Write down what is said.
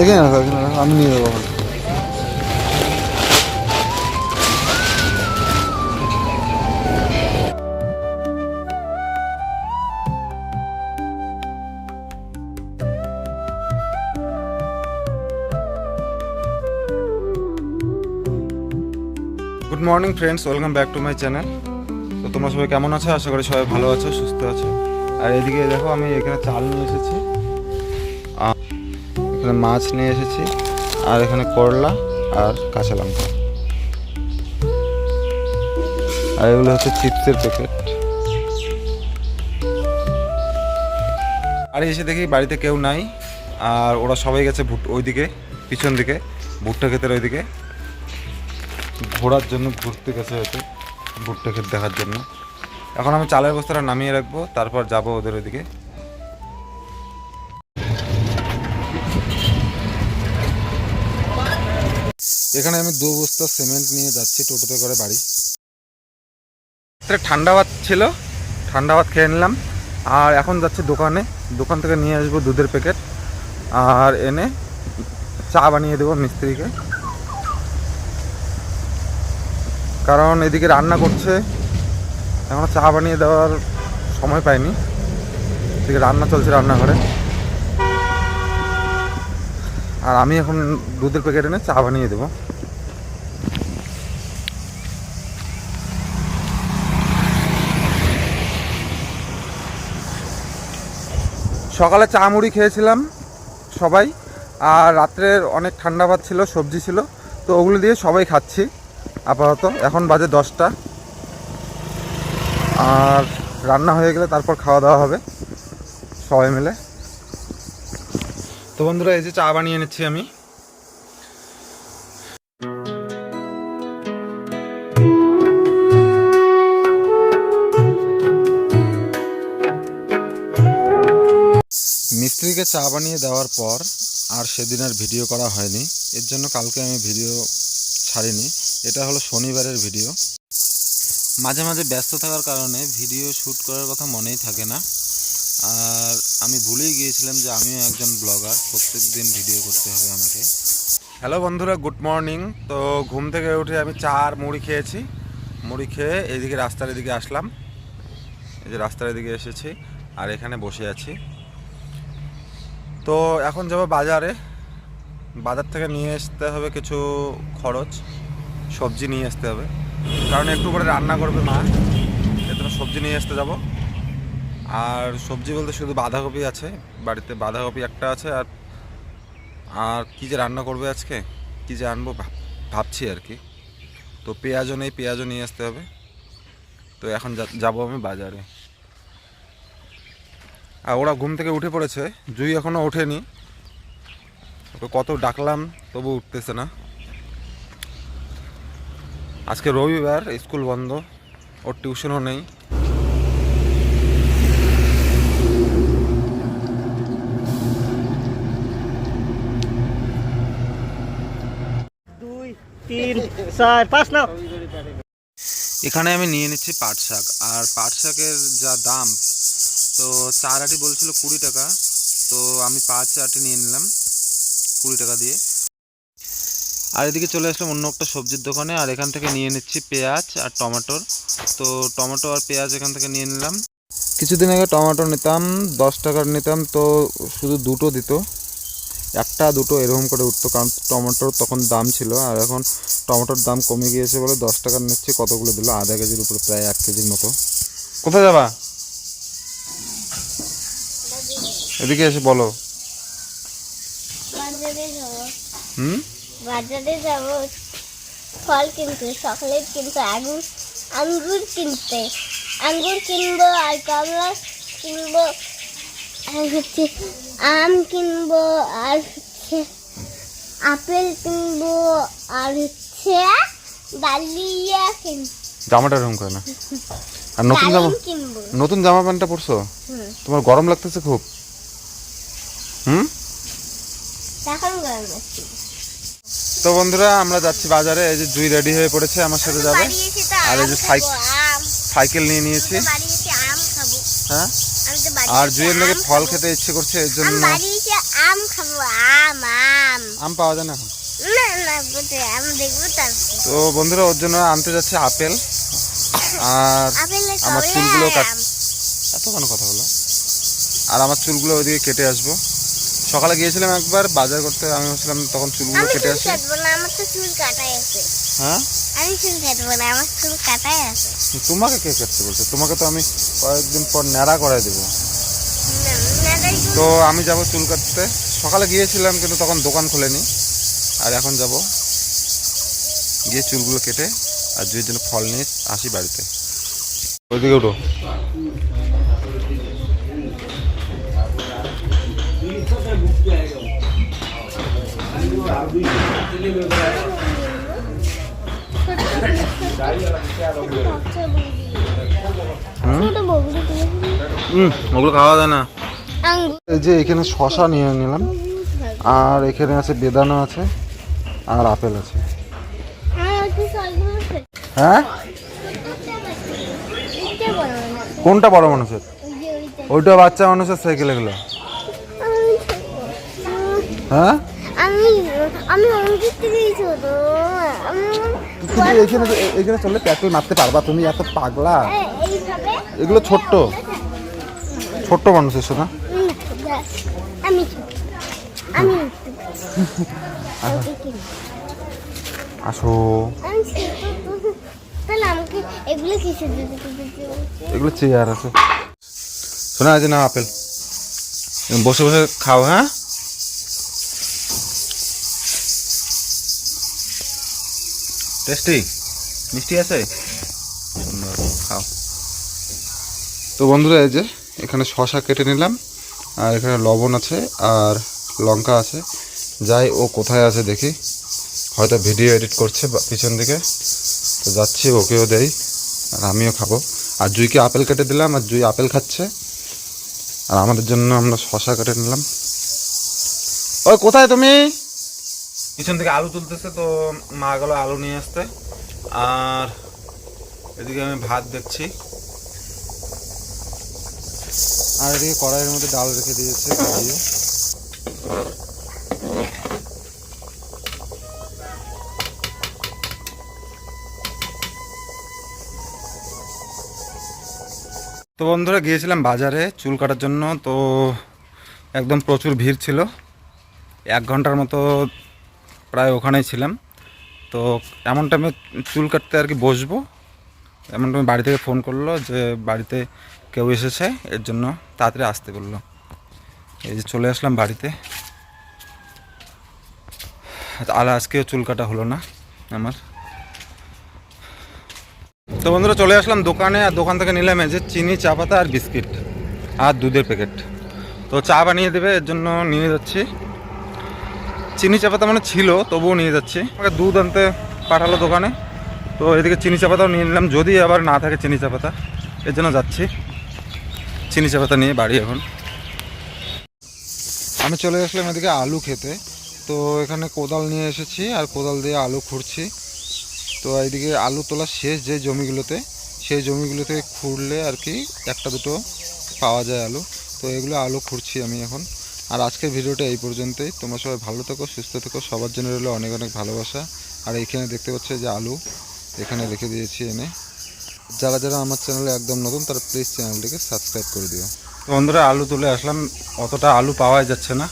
এখানে রাখো, এখানে রাখো, আমি নিয়ে যাবো। Good morning friends, welcome back to my channel. তো তোমরা সবাই কেমন আছো? আশা করি সবাই ভালো আছো, সুস্থ আছো। আর এদিকে দেখো, আমি এখানে চাল নিয়ে এসেছি, এখানে মাছ নিয়ে এসেছি, আর এখানে করলা আর কাঁচা লঙ্কা, আর এগুলো হচ্ছে চিপসের প্যাকেট। আর এসে দেখি বাড়িতে কেউ নাই, আর ওরা সবাই গেছে ওইদিকে, পিছন দিকে ভুট্টা ক্ষেতের ওইদিকে ঘোরার জন্য, ঘুরতে গেছে হয়তো ভুট্টা ক্ষেত দেখার জন্য। এখন আমি চালের বস্তাটা নামিয়ে রাখবো, তারপর যাব ওদের ওইদিকে। এখানে আমি 2 বস্তা সিমেন্ট নিয়ে যাচ্ছি টোটোতে করে বাড়ি। ঠান্ডা ভাত ছিল, ঠান্ডা ভাত খেয়ে নিলাম। আর এখন যাচ্ছি দোকানে, দোকান থেকে নিয়ে আসবো দুধের প্যাকেট, আর এনে চা বানিয়ে দেবো মিস্ত্রিকে, কারণ এদিকে রান্না করছে, এখনও চা বানিয়ে দেওয়ার সময় পাইনি। এদিকে রান্না চলছে রান্নাঘরে, আর আমি এখন দুধের প্যাকেট এনে চা বানিয়ে দেবো। সকালে চা মুড়ি খেয়েছিলাম সবাই, আর রাত্রের অনেক ঠান্ডা ভাত ছিল, সবজি ছিল, তো ওগুলো দিয়ে সবাই খাচ্ছি আপাতত। এখন বাজে 10টা, আর রান্না হয়ে গেলে তারপর খাওয়া দাওয়া হবে সবাই মিলে। তো বন্ধুরা, এই যে চা বানিয়ে নিচ্ছি আমি। মিস্ত্রিকে চা বানিয়ে দেওয়ার পর আর সেদিন আর ভিডিও করা হয়নি, এর জন্য কালকে আমি ভিডিও ছাড়িনি। এটা হলো শনিবারের ভিডিও। মাঝে মাঝে ব্যস্ত থাকার কারণে ভিডিও শ্যুট করার কথা মনেই থাকে না, আর আমি ভুলেই গিয়েছিলাম যে আমিও একজন ব্লগার, প্রত্যেক দিন ভিডিও করতে হবে আমাকে। হ্যালো বন্ধুরা, গুড মর্নিং। তো ঘুম থেকে উঠে আমি চা আর মুড়ি খেয়েছি। মুড়ি খেয়ে এইদিকে রাস্তার এদিকে আসলাম, এই যে রাস্তার এদিকে এসেছি, আর এখানে বসে আছি। তো এখন যাব বাজারে, বাজার থেকে নিয়ে আসতে হবে কিছু খরচ, সবজি নিয়ে আসতে হবে, কারণ একটু করে রান্না করবে মা, এত সবজি নিয়ে আসতে যাব। আর সবজি বলতে শুধু বাঁধাকপি আছে বাড়িতে, বাঁধাকপি একটা আছে, আর আর কী যে রান্না করবে আজকে, কী যে আনবো ভাবছি আর কি। তো পেঁয়াজও নেই, পেঁয়াজও নিয়ে আসতে হবে। তো এখন যাব আমি বাজারে। আর ওরা ঘুম থেকে উঠে পড়েছে, জুই এখনও ওঠেনি, ওকে কত ডাকলাম তবু উঠতেছে না। আজকে রবিবার, স্কুল বন্ধ, ওর টিউশনও নেই। এখানে আমি নিয়ে নিচ্ছি পাট শাক, আর পাট শাকের যা দাম, তো 4 আটি বলছিল 20 টাকা, তো আমি 5 আটি নিয়ে নিলাম 20 টাকা দিয়ে। আর এদিকে চলে আসলাম অন্য একটা সবজির দোকানে, আর এখান থেকে নিয়ে নিচ্ছি পেঁয়াজ আর টমেটোর। তো টমেটো আর পেঁয়াজ এখান থেকে নিয়ে নিলাম। কিছুদিন আগে টমেটো নিতাম 10 টাকার নিতাম, তো শুধু দুটো দিত, একটা দুটো এরকম করে উঠতো, কারণ টমেটোর তখন দাম ছিল। আর এখন টমেটোর দাম কমে গিয়েছে বলে 10 টাকার নিচ্ছে। কতগুলো দিল? আধা কেজির উপরে, প্রায় 1 কেজির মতো। কোথায় যাবা? এদিকে এসে বলো। বাজারে যাব ফল কিনতে, চকলেট কিনতে, আঙ্গুর কিনতে, আঙ্গুর কিনবো, আর কমলা কিনবো, আর হচ্ছে আম কিনবো, আর হচ্ছে আপেল কিনবো, আর হচ্ছে ডালিয়া কিনবো। জামাটা এরকম করে না। আর নতুন জামা প্যান্টটা পরছো, তোমার গরম লাগতেছে খুব? এখন গরম লাগছে। তো বন্ধুরা, আমরা যাচ্ছি বাজারে। এই যে জুই রেডি হয়ে পড়েছে, আমার সাথে যাবে। আর এই যে সাইকেল নিয়ে নিয়েছি, হ্যাঁ। আর জুইয়ের নাকি ফল খেতে ইচ্ছে করছে, এর জন্য আম খাবো, আম আম আম পাওয়া যায় না এখন। না না কোথায় আমি দেখবো তারপর। তো বন্ধুরা ওর জন্য আনতে যাচ্ছে আপেল, আর আপেলে আমার কমলা চুলগুলো আর কাট আম। এত কেন কথা হলো, আর আমার চুলগুলো ওইদিকে কেটে আসবো। সকালে গিয়েছিলাম একবার বাজার করতে, আমি ভাবছিলাম তখন চুলগুলো আমি কেটে চুল আসি। কাটবো না, আমার তো চুল কাটাই আছে। হ্যাঁ, আমি চুল কাটবো না, আমার চুল কাটাই আছে। তোমাকে কে কাটতে বলছে? তোমাকে তো আমি কয়েকদিন পর ন্যাড়া করে দেবো। না না তাই চুল- তো আমি যাব চুল কাটতে। সকালে গিয়েছিলাম কিন্তু তখন দোকান খোলেনি, আর এখন যাব গিয়ে চুলগুলো কেটে আর জুয়ের জন্য ফল নিয়ে আসি বাড়িতে। ওইদিকে উঠো। ছোট বগলি দিয়ে ওগুলো খাওয়া যায় না। আঙ্গুর এই যে এখানে শশা নিয়ে নিলাম, আর এখানে আছে বেদানা আছে, আর আপেল আছে। আর কি সাইকেল আছে? হ্যাঁ, এটা বড় না। কোনটা বড় মানুষের? ওই যে ওইটা। ওইটা বাচ্চা মানুষের সাইকেল এগুলো। হ্যাঁ, আমি আমি অঙ্কিত থেকেই ছোট। তুমি এখানে এখানে চললে প্যাটুই মারতে পারবা তুমি? এত পাগলা। এইভাবে এগুলো ছোট্ট ছোট্ট মানুষের শোনা। আমি ছোট। আমি ছোট। আসো, আমি ছোট তো। তাহলে আমাকে এগুলো কিসে দিতে দিতে? এগুলো চেয়ার আছে। শোনা আছে না আপেল, বসে বসে খাও। হ্যাঁ, টেস্টি মিষ্টি আছে, সুন্দর, খাও। তো বন্ধুরা এই যে এখানে শশা কেটে নিলাম, আর এখানে লবণ আছে আর লঙ্কা আছে। যাই ও কোথায় আছে দেখি, হয়তো ভিডিও এডিট করছে পিছন দিকে। তো যাচ্ছি, ওকেও দেই আর আমিও খাবো। আর জুইকে আপেল কেটে দিলাম, আর জুই আপেল খাচ্ছে, আর আমাদের জন্য আমরা শশা কেটে নিলাম। ওই কোথায় তুমি? পিছন থেকে আলু তুলতেছে, তো মা গেল আলু নিয়ে আসতে। আর এদিকে আমি ভাত দেখছি, আর এদিকে কড়াইয়ের মধ্যে ডাল রেখে দিয়েছে ভিজিয়ে। তো বন্ধুরা গিয়েছিলাম বাজারে চুল কাটার জন্য, তো একদম প্রচুর ভিড় ছিল। 1 ঘন্টার মতো প্রায় ওখানেই ছিলাম। তো এমন টাইমে চুল কাটতে আর কি বসবো, এমন টাইমে বাড়ি থেকে ফোন করলো যে বাড়িতে কেউ এসেছে, এর জন্য তাড়াতাড়ি আসতে বললো। এই যে চলে আসলাম বাড়িতে, আর আজকেও চুল কাটা হলো না আমার। তো বন্ধুরা চলে আসলাম দোকানে, আর দোকান থেকে নিলাম এই যে চিনি, চা পাতা আর বিস্কিট আর দুধের প্যাকেট। তো চা বানিয়ে দেবে, এর জন্য নিয়ে যাচ্ছি। চিনি চা পাতা মানে ছিল, তবুও নিয়ে যাচ্ছি। আমাকে দুধ আনতে পাঠালো দোকানে, তো এদিকে চিনি চা পাতাও নিয়ে নিলাম, যদি আবার না থাকে চিনি চা পাতা, এর জন্য যাচ্ছি চিনি চা পাতা নিয়ে বাড়ি। এখন আমি চলে আসলাম এদিকে আলু খেতে। তো এখানে কোদাল নিয়ে এসেছি, আর কোদাল দিয়ে আলু খুঁড়ছি। তো এইদিকে আলু তোলা শেষ যে জমিগুলোতে, সেই জমিগুলোতে খুঁড়লে আর কি একটা দুটো পাওয়া যায় আলু। তো এগুলো আলু খুঁড়ছি আমি এখন। আর আজকের ভিডিওটা এই পর্যন্তই। তোমরা সবাই ভালো থেকো, সুস্থ থেকো, সবার জন্য রইলো অনেক অনেক ভালোবাসা। আর এখানে দেখতে পাচ্ছ যে আলু এখানে রেখে দিয়েছি এনে। যারা যারা আমার চ্যানেলে একদম নতুন তারা প্লিজ চ্যানেলটিকে সাবস্ক্রাইব করে দিও। বন্ধুরা আলু তুলে আসলাম, অতটা আলু পাওয়া যাচ্ছে না,